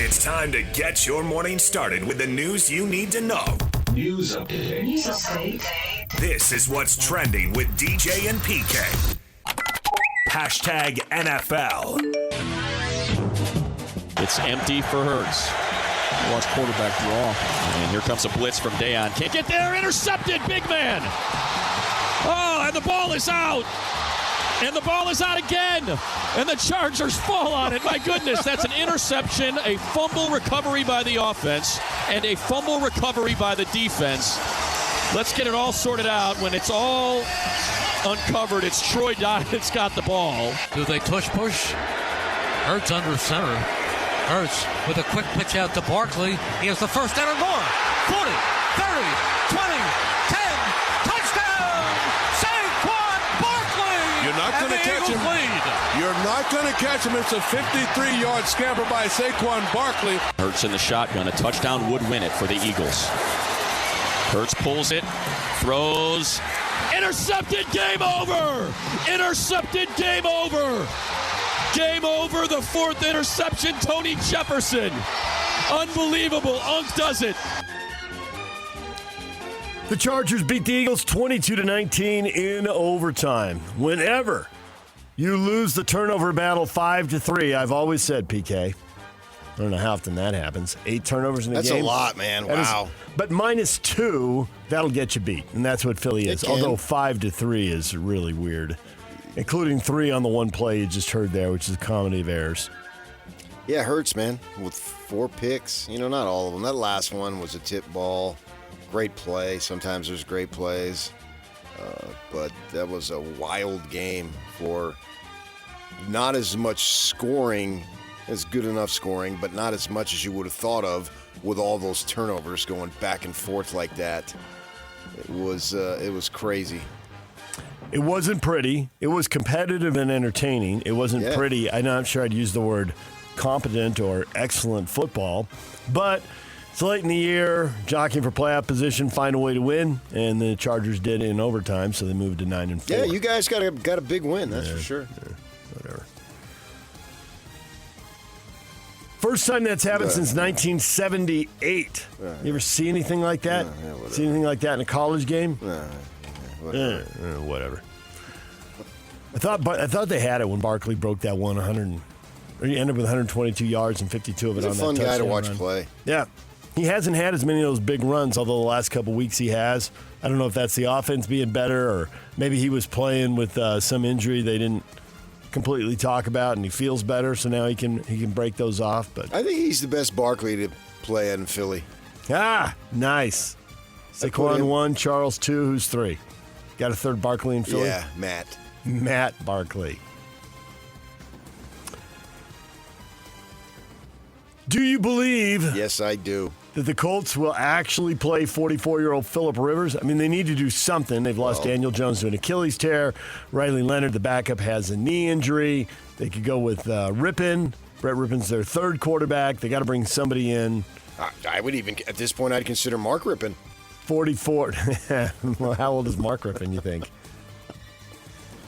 It's time to get your morning started with the news you need to know. News update. This is what's trending with DJ and PK. Hashtag NFL. It's empty for Hurts. Watch quarterback draw. And here comes a blitz from Dayon. Can't get there. Intercepted. Big man. Oh, and the ball is out. And the ball is out again. And the Chargers fall on it. My goodness, that's an interception, a fumble recovery by the offense, and a fumble recovery by the defense. Let's get it all sorted out. When it's all uncovered, it's Troy Dye that's got the ball. Do they push? Hurts under center. Hurts with a quick pitch out to Barkley. He has the first down and more. 40, 30, 20, 10. Touchdown! Saquon Barkley! You're not going to catch him. You're not going to catch him. It's a 53-yard scamper by Saquon Barkley. Hurts in the shotgun. A touchdown would win it for the Eagles. Hurts pulls it, throws. Intercepted, game over! Intercepted, game over! Game over, the fourth interception, Tony Jefferson. Unbelievable, Unk does it. The Chargers beat the Eagles 22-19 in overtime. Whenever you lose the turnover battle 5-3, I've always said, PK, I don't know how often that happens. 8 turnovers in a game. That's a lot, man. Wow. But -2, that'll get you beat, and that's what Philly is. Although 5-3 is really weird, including 3 on the one play you just heard there, which is a comedy of errors. Yeah, it hurts, man, with 4 picks. You know, not all of them. That last one was a tip ball. Great play. Sometimes there's great plays. But that was a wild game for not as much scoring, as good enough scoring, but not as much as you would have thought of with all those turnovers going back and forth like that. It was crazy. It wasn't pretty. It was competitive and entertaining. It wasn't pretty. I'm not sure I'd use the word competent or excellent football, but it's late in the year, jockeying for playoff position, find a way to win, and the Chargers did in overtime, so they moved to 9-4. Yeah, you guys got a big win, that's for sure. Yeah, whatever. First time that's happened since 1978. You ever see anything like that? See anything like that in a college game? Whatever. I thought they had it when Barkley broke that 100. Or he ended with 122 yards and 52 of it on that touchdown. He's a fun guy to watch run. play. Yeah. He hasn't had as many of those big runs, although the last couple weeks he has. I don't know if that's the offense being better or maybe he was playing with some injury they didn't completely talk about and he feels better, so now he can break those off. But I think he's the best Barkley to play in Philly. Ah, nice. Saquon 1, Charles 2, who's 3? Got a third Barkley in Philly? Yeah, Matt Barkley. Do you believe? Yes, I do. That the Colts will actually play 44-year-old Phillip Rivers? I mean, they need to do something. They've lost Daniel Jones to an Achilles tear. Riley Leonard, the backup, has a knee injury. They could go with Rippon. Brett Rippon's their third quarterback. They got to bring somebody in. I would even, at this point, I'd consider Mark Rippon. 44. Well, how old is Mark Rippon, you think?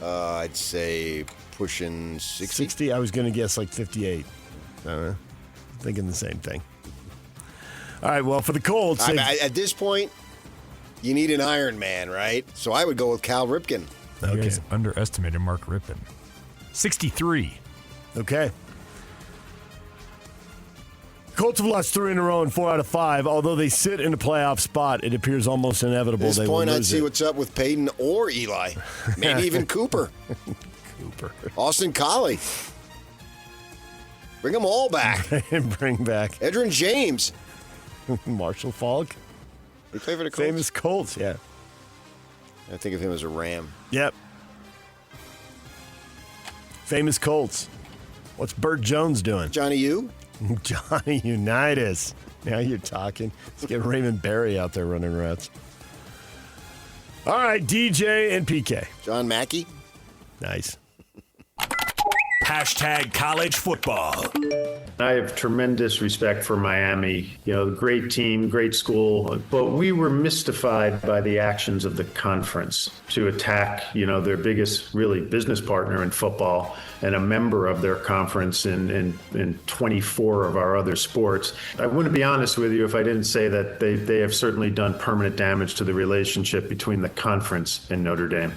I'd say pushing 60. 60? I was going to guess like 58. Thinking the same thing. All right, well, for the Colts. At this point, you need an Iron Man, right? So I would go with Cal Ripken. You guys underestimated Mark Rippon. 63. Okay. Colts have lost 3 in a row and 4 out of 5. Although they sit in a playoff spot, it appears almost inevitable At this they point, will I'd lose see it. what's up with Peyton or Eli. Maybe even Cooper. Austin Collie. Bring them all back. Bring back Edgerrin James. Marshall Faulk. He played for the Colts. Famous Colts, yeah. I think of him as a Ram. Yep. Famous Colts. What's Burt Jones doing? Johnny U. Johnny Unitas. Now you're talking. Let's get Raymond Berry out there running routes. All right, DJ and PK. John Mackey. Nice. Hashtag college football. I have tremendous respect for Miami. Great team, great school. But we were mystified by the actions of the conference to attack, their biggest really business partner in football and a member of their conference in 24 of our other sports. I wouldn't be honest with you if I didn't say that they have certainly done permanent damage to the relationship between the conference and Notre Dame.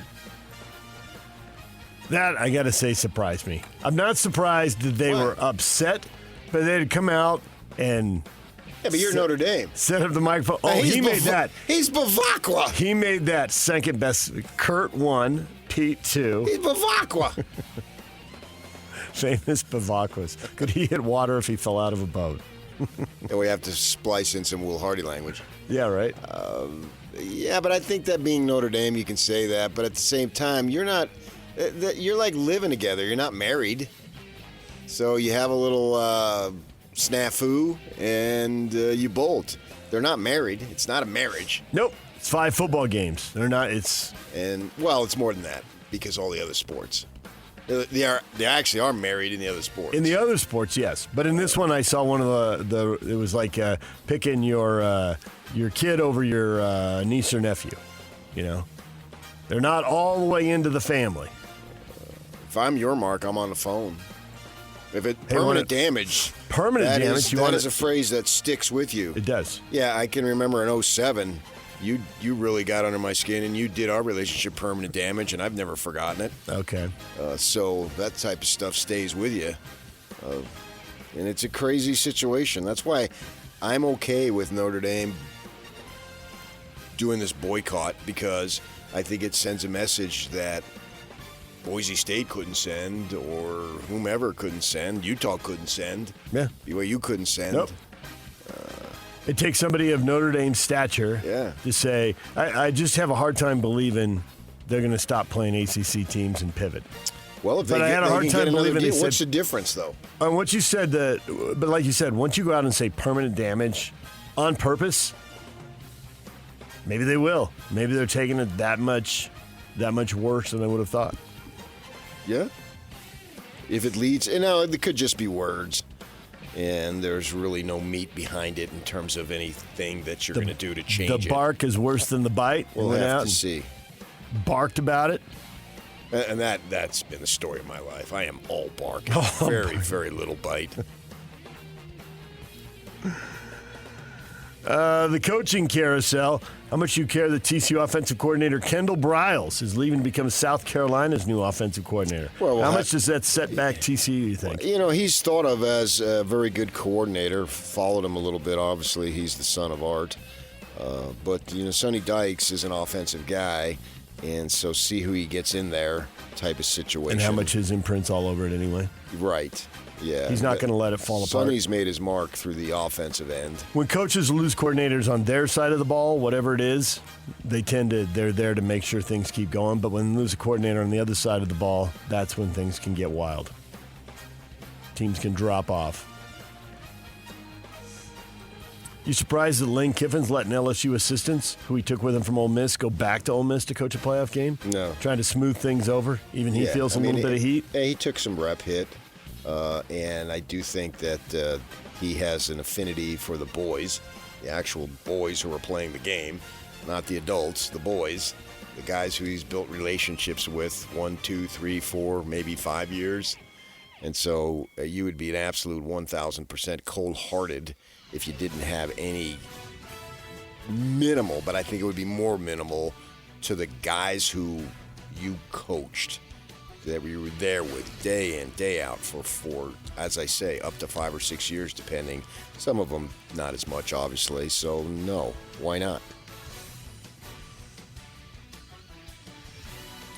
That, I got to say, surprised me. I'm not surprised that they were upset, but they'd come out and... Yeah, but you're Notre Dame. Set up the microphone. Oh, he made that. He's Bavacqua. He made that second best. Kurt 1, Pete 2. He's Bavacqua. Famous Bavacquas. Could he hit water if he fell out of a boat? And we have to splice in some Will Hardy language. Yeah, right. Yeah, but I think that being Notre Dame, you can say that. But at the same time, you're not... You're like living together. You're not married. So you have a little snafu and you bolt. They're not married. It's not a marriage. Nope. It's 5 football games. They're not. It's more than that because all the other sports. They actually are married in the other sports. In the other sports, yes. But in this one, I saw one of the it was like picking your kid over your niece or nephew. They're not all the way into the family. If I'm your Mark, I'm on the phone. If it permanent damage. Permanent damage. That is a phrase that sticks with you. It does. Yeah, I can remember in 2007, you really got under my skin, and you did our relationship permanent damage, and I've never forgotten it. Okay. So that type of stuff stays with you. And it's a crazy situation. That's why I'm okay with Notre Dame doing this boycott, because I think it sends a message that Boise State couldn't send, or whomever couldn't send, Utah couldn't send. Yeah. You couldn't send. Nope. It takes somebody of Notre Dame's stature to say, I just have a hard time believing they're going to stop playing ACC teams and pivot. Well, if I had a hard time believing they said, what's the difference, though? Once you said that, but like you said, once you go out and say permanent damage on purpose, maybe they will. Maybe they're taking it that much worse than I would have thought. Yeah. If it leads, it could just be words, and there's really no meat behind it in terms of anything that you're going to do to change it. The bark is worse than the bite. We'll have to see. Barked about it. And that's been the story of my life. I am all bark. Very, very little bite. The coaching carousel. How much you care that TCU offensive coordinator Kendall Briles is leaving to become South Carolina's new offensive coordinator? How much does that set back TCU, you think? He's thought of as a very good coordinator. Followed him a little bit. Obviously, he's the son of Art. But Sonny Dykes is an offensive guy, and so see who he gets in there type of situation. And how much his imprint's all over it anyway. Right. Yeah. He's not going to let it fall apart. Sonny's made his mark through the offensive end. When coaches lose coordinators on their side of the ball, whatever it is, they're there to make sure things keep going. But when they lose a coordinator on the other side of the ball, that's when things can get wild. Teams can drop off. You surprised that Lane Kiffin's letting LSU assistants, who he took with him from Ole Miss, go back to Ole Miss to coach a playoff game? No. Trying to smooth things over? Even he feels a little bit of heat? He took some rep hit. And I do think that he has an affinity for the boys, the actual boys who are playing the game, not the adults, the boys, the guys who he's built relationships with 1, 2, 3, 4, maybe 5 years. And so you would be an absolute 1,000% cold-hearted if you didn't have any minimal, but I think it would be more minimal to the guys who you coached, that we were there with day in, day out for, as I say, up to 5 or 6 years, depending. Some of them not as much, obviously. So, no, why not?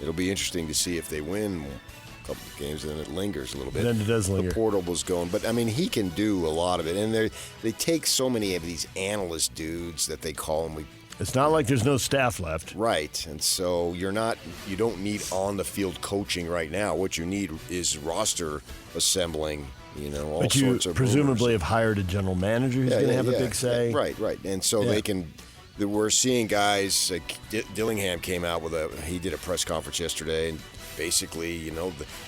It'll be interesting to see if they win a couple of games, and then it lingers a little bit. Then it does linger. The portal was going. But, he can do a lot of it. And they take so many of these analyst dudes that they call them. It's not like there's no staff left. Right. And so you don't need on-the-field coaching right now. What you need is roster assembling, all but sorts of But you presumably rumors. have hired a general manager who's going to have a big say. Right. And so we're seeing guys like Dillingham came out he did a press conference yesterday, and basically,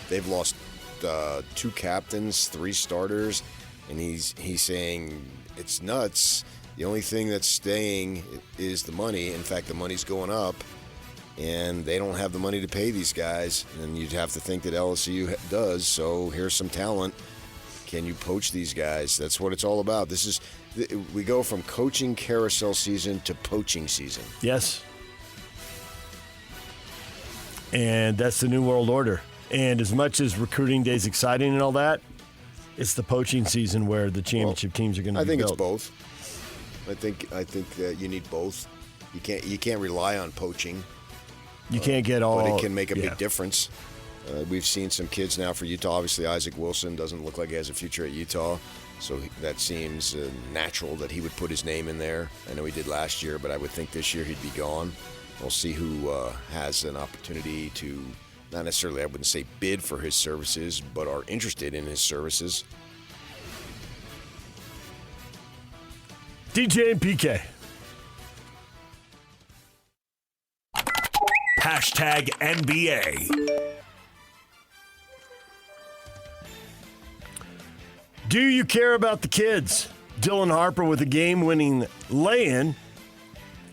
they've lost 2 captains, 3 starters, and he's saying it's nuts. The only thing that's staying is the money. In fact, the money's going up, and they don't have the money to pay these guys. And you'd have to think that LSU does. So here's some talent. Can you poach these guys? That's what it's all about. We go from coaching carousel season to poaching season. Yes. And that's the new world order. And as much as recruiting day is exciting and all that, it's the poaching season where the championship teams are going to be built. I think it's both. I think that you need both. You can't rely on poaching. You can't get all. But it can make a big difference. We've seen some kids now for Utah. Obviously, Isaac Wilson doesn't look like he has a future at Utah, so that seems natural that he would put his name in there. I know he did last year, but I would think this year he'd be gone. We'll see who has an opportunity to, not necessarily, I wouldn't say bid for his services, but are interested in his services. DJ and PK. Hashtag NBA. Do you care about the kids? Dylan Harper with a game-winning lay-in,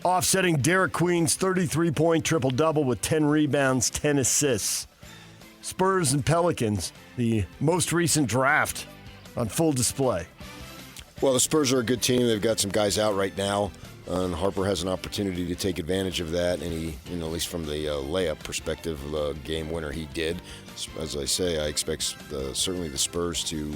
offsetting Derek Queen's 33-point triple-double with 10 rebounds, 10 assists. Spurs and Pelicans, the most recent draft, on full display. Well, the Spurs are a good team. They've got some guys out right now, and Harper has an opportunity to take advantage of that. And he, at least from the layup perspective, the game winner he did. As I say, I expect certainly the Spurs to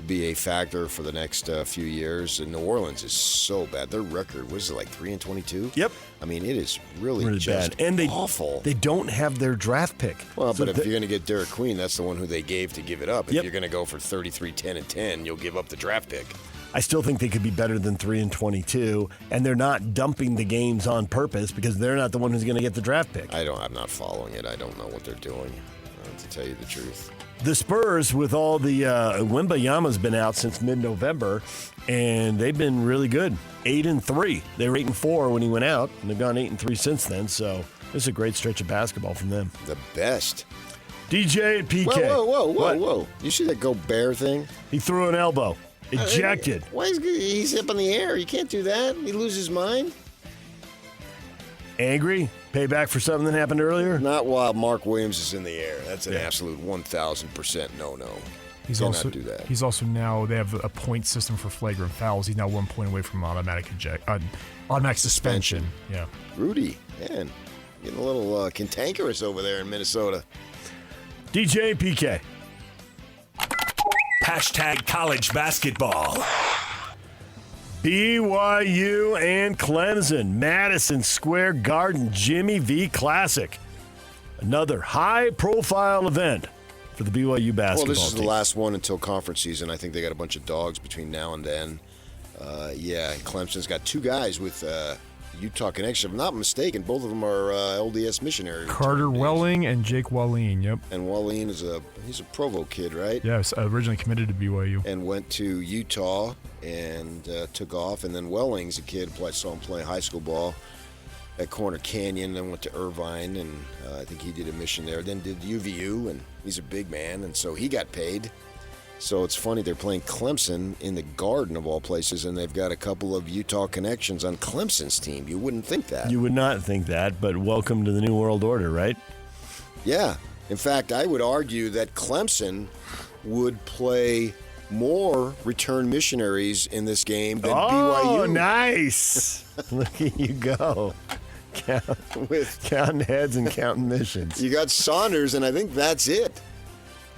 be a factor for the next few years. And New Orleans is so bad. Their record, what is it, like 3-22? Yep. I mean, it is really just bad. And awful. They don't have their draft pick. Well, but if you're going to get Derek Queen, that's the one who they gave to give it up. If Yep. you're going to go for 33, 10, and 10, you'll give up the draft pick. I still think they could be better than 3-22, and they're not dumping the games on purpose because they're not the one who's going to get the draft pick. I'm not following it. I don't know what they're doing, to tell you the truth. The Spurs, with all the Wembayama's been out since mid-November, and they've been really good. 8-3. They were 8-4 when he went out, and they've gone 8-3 since then. So this is a great stretch of basketball from them. The best. DJ and PK. Whoa. You see that Gobert thing? He threw an elbow. Ejected. Why he's up in the air? You can't do that. He loses his mind. Angry? Payback for something that happened earlier? Not while Mark Williams is in the air. That's an absolute 1,000% no-no. He's also do that. He's also now, they have a point system for flagrant fouls. He's now 1 point away from automatic suspension. Yeah. Rudy, man, getting a little cantankerous over there in Minnesota. DJ PK. Hashtag college basketball. BYU and Clemson, Madison Square Garden, Jimmy V Classic. Another high-profile event for the BYU basketball team. Well, this is the last one until conference season. I think they got a bunch of dogs between now and then. And Clemson's got 2 guys with Utah connection. If I'm not mistaken, both of them are LDS missionaries. Carter Welling and Jake Wallin, yep. And Wallin he's a Provo kid, right? Yeah, originally committed to BYU. And went to Utah and took off. And then Welling's a kid, saw him play high school ball at Corner Canyon, then went to Irvine, and I think he did a mission there. Then did UVU, and he's a big man, and so he got paid. So it's funny, they're playing Clemson in the Garden of all places, and they've got a couple of Utah connections on Clemson's team. You wouldn't think that. You would not think that, but welcome to the New World Order, right? Yeah. In fact, I would argue that Clemson would play more return missionaries in this game than BYU. Oh, nice. Look at you go. Counting heads and counting missions. You got Saunders, and I think that's it.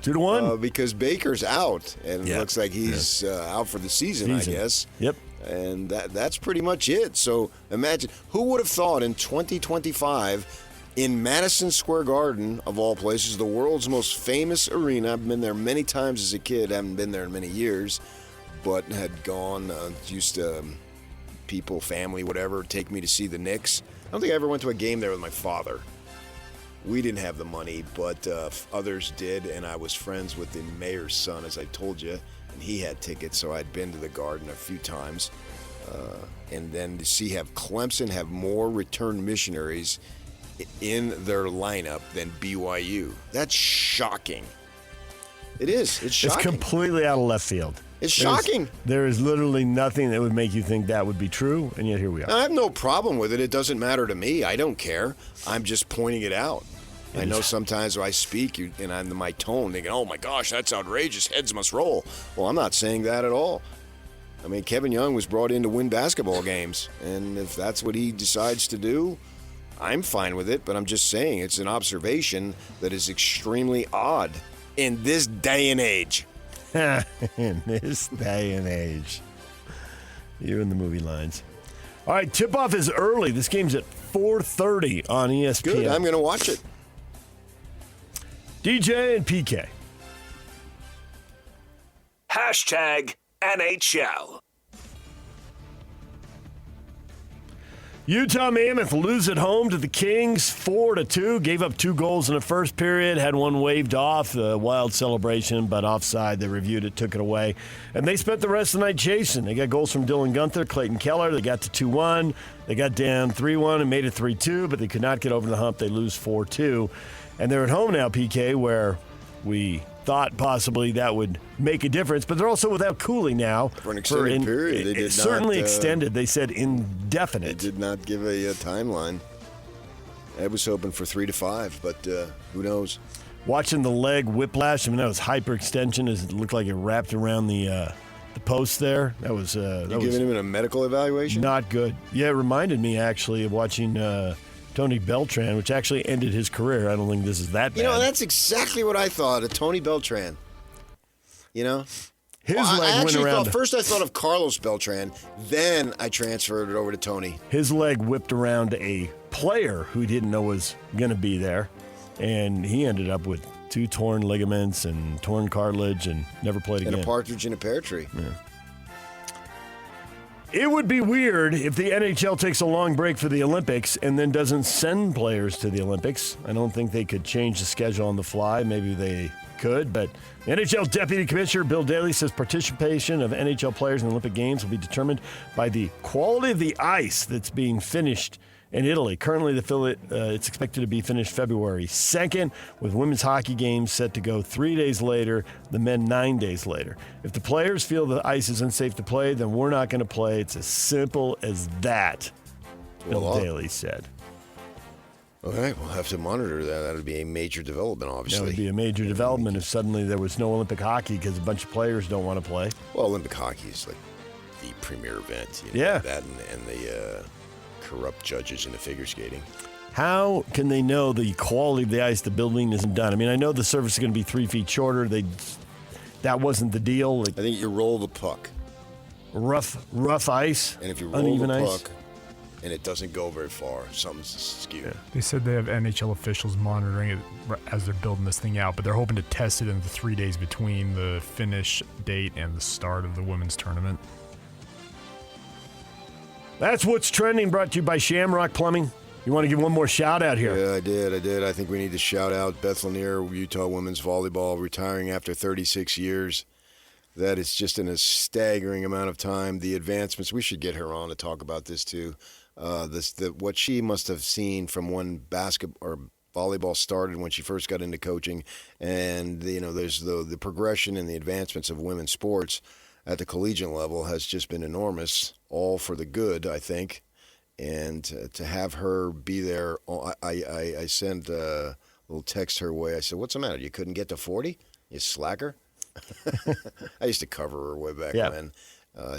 2-1. Because Baker's out, and it looks like he's out for the season, I guess. Yep. And that's pretty much it. So imagine, who would have thought in 2025 in Madison Square Garden, of all places, the world's most famous arena. I've been there many times as a kid. I haven't been there in many years, but had gone, used to people, family, whatever, take me to see the Knicks. I don't think I ever went to a game there with my father. We didn't have the money, but others did, and I was friends with the mayor's son, as I told you, and he had tickets, so I'd been to the Garden a few times. And then to have Clemson have more return missionaries in their lineup than BYU. That's shocking. It is. It's shocking. It's completely out of left field. It's shocking. There is literally nothing that would make you think that would be true, and yet here we are. I have no problem with it. It doesn't matter to me. I don't care. I'm just pointing it out. I know sometimes when I speak, and I'm my tone, thinking, oh my gosh, that's outrageous. Heads must roll. Well, I'm not saying that at all. I mean, Kevin Young was brought in to win basketball games, and if that's what he decides to do, I'm fine with it, but I'm just saying it's an observation that is extremely odd in this day and age. In this day and age. You and the movie lines. All right, tip-off is early. This game's at 4:30 on ESPN. Good, I'm going to watch it. DJ and PK. #NHL. Utah Mammoth lose at home to the Kings 4-2. Gave up 2 goals in the first period. Had one waved off. The wild celebration, but offside. They reviewed it, took it away. And they spent the rest of the night chasing. They got goals from Dylan Gunther, Clayton Keller. They got to 2-1. They got down 3-1 and made it 3-2, but they could not get over the hump. They lose 4-2. And they're at home now, PK, where we thought possibly that would make a difference, but they're also without Cooley now. For an extended period. They did certainly not, extended. They said indefinite. They did not give a timeline. I was hoping for 3 to 5, but who knows? Watching the leg whiplash, I mean, that was hyperextension. It looked like it wrapped around the post there. That was giving him a medical evaluation? Not good. Yeah, it reminded me, actually, of watching Tony Beltran, which actually ended his career. I don't think this is that bad. You know, that's exactly what I thought of Tony Beltran. You know? His leg went around. First I thought of Carlos Beltran, then I transferred it over to Tony. His leg whipped around a player who he didn't know was going to be there, and he ended up with 2 torn ligaments and torn cartilage and never played again. And a partridge in a pear tree. Yeah. It would be weird if the NHL takes a long break for the Olympics and then doesn't send players to the Olympics. I don't think they could change the schedule on the fly. Maybe they could, but NHL Deputy Commissioner Bill Daley says participation of NHL players in the Olympic Games will be determined by the quality of the ice that's being finished in Italy. Currently, it's expected to be finished February 2nd, with women's hockey games set to go 3 days later, the men 9 days later. If the players feel the ice is unsafe to play, then we're not going to play. It's as simple as that, Bill Daley said. All right, we'll have to monitor that. That would be a major development, obviously. That would be a major development if suddenly there was no Olympic hockey because a bunch of players don't want to play. Well, Olympic hockey is like the premier event. Yeah. That and the corrupt judges in the figure skating. How can they know the quality of the ice, the building isn't done? I mean, I know the surface is going to be 3 feet shorter. That wasn't the deal. I think you roll the puck. Rough ice, and if you roll uneven the ice. puck and it doesn't go very far, something's skewed. Yeah. They said they have NHL officials monitoring it as they're building this thing out, but they're hoping to test it in the 3 days between the finish date and the start of the women's tournament. That's what's trending, brought to you by Shamrock Plumbing. You want to give one more shout out here? Yeah, I did. I think we need to shout out Beth Lanier, Utah women's volleyball, retiring after 36 years. That is just in a staggering amount of time. The advancements, we should get her on to talk about this too. What she must have seen from when basketball or volleyball started when she first got into coaching, and there's the progression and the advancements of women's sports at the collegiate level has just been enormous, all for the good, I think. And to have her be there, I sent a little text her way. I said, "What's the matter? You couldn't get to 40? You slacker?" I used to cover her way back when.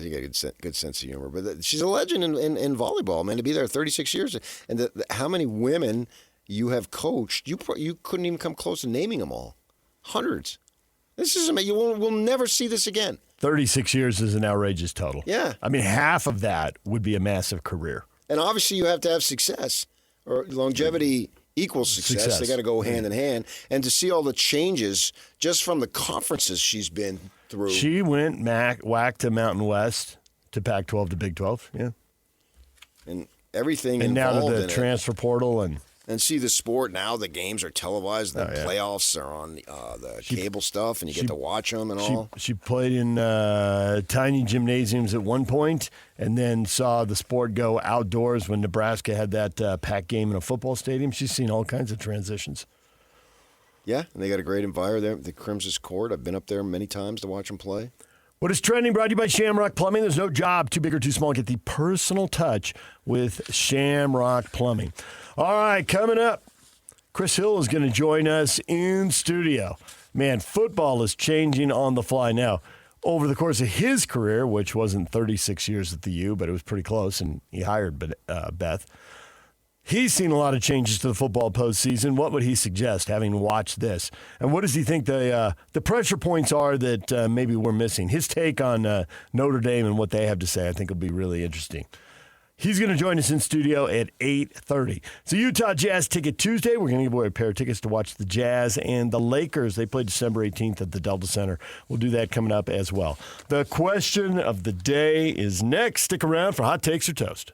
You got a good sense of humor. But she's a legend in volleyball, man, to be there 36 years. And how many women you have coached, you couldn't even come close to naming them all. Hundreds. This is amazing. We'll never see this again. 36 years is an outrageous total. Yeah. I mean, half of that would be a massive career. And obviously you have to have success, or longevity equals success. They got to go hand in hand. And to see all the changes just from the conferences she's been through. She went whack to Mountain West, to Pac-12 to Big 12, yeah. And everything and involved now to the in transfer portal and see the sport now. The games are televised. The playoffs are on the cable stuff, and you get to watch them and all. She played in tiny gymnasiums at one point, and then saw the sport go outdoors when Nebraska had that packed game in a football stadium. She's seen all kinds of transitions. Yeah, and they got a great environment. The Crimson's Court, I've been up there many times to watch them play. What is trending? Brought to you by Shamrock Plumbing. There's no job too big or too small. Get the personal touch with Shamrock Plumbing. All right, coming up, Chris Hill is going to join us in studio. Man, football is changing on the fly now. Over the course of his career, which wasn't 36 years at the U, but it was pretty close, and he hired Beth. He's seen a lot of changes to the football postseason. What would he suggest, having watched this? And what does he think the pressure points are that maybe we're missing? His take on Notre Dame and what they have to say, I think, will be really interesting. He's going to join us in studio at 8:30. It's a Utah Jazz Ticket Tuesday. We're going to give away a pair of tickets to watch the Jazz and the Lakers. They play December 18th at the Delta Center. We'll do that coming up as well. The question of the day is next. Stick around for Hot Takes or Toast.